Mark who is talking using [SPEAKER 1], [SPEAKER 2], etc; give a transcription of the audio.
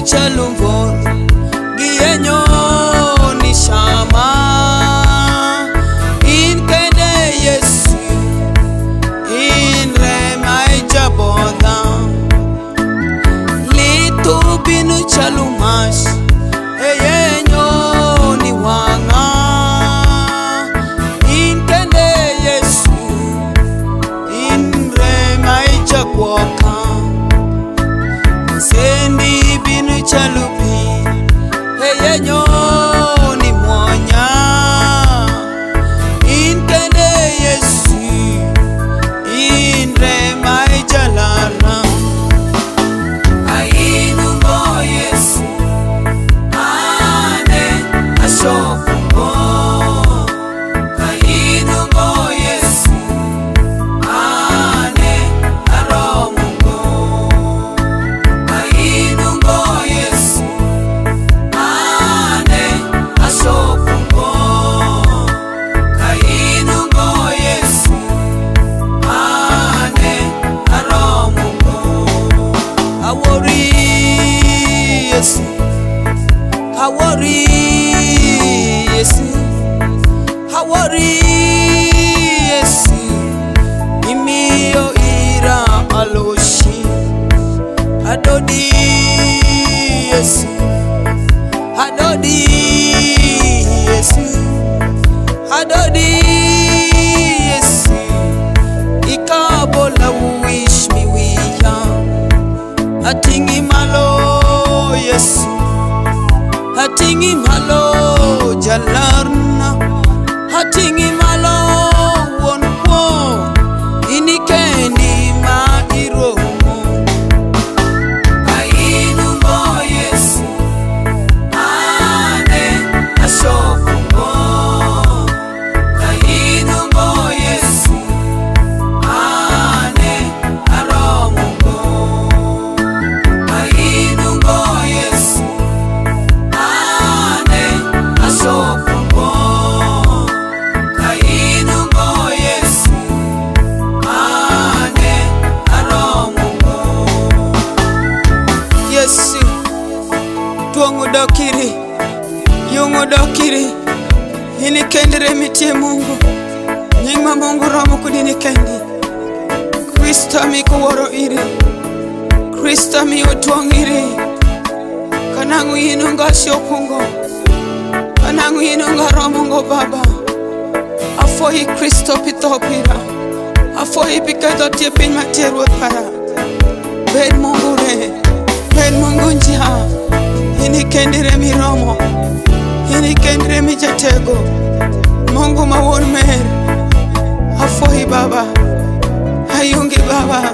[SPEAKER 1] chalumvor gienyo ni shama in kende Yesu in rema ijabodha litu binu chalumash eyenyo ni wanga in kende Yesu in rema ijabwoka sendi binu chalupi eyenyo ni mwanya in kende Yesu in rema ijalala ainu mo Yesu ane ashofungo ainu mo Yesu ane aromungo ainu mo Yesu ane ashofungo ainu mo Yesu ane aromungo awori Yesu awori Yesu awori Yesu imiyo ira aloshi adodi Yesu adodi Yesu adodi Yesu ikabola wish me wiya atingi malo Yesu atingi malo jalarna atingi malo wonko inikendi ma iromo ainu mo Yesu ane ashofungo ainu mo Yesu ane aromungo ainu mo Yesu ane ashofungo ainu mo Yesu ane aromungo Yesu tuongo dokiri yungo dokiri ini kendere mitie Mungu nyingma Mungu romo kudini kendi Krista mi kuworo iri Krista mi otuongiri kanangu inu nga shopungo kanangu inu nga romongo baba afohi Kristo pitopira afohi piketo tiepin matieru para bed Mungu re bed Mungu njia ini kendere mi romo ini kendere mi jatego Mungu mawon mer afohi baba ayungi baba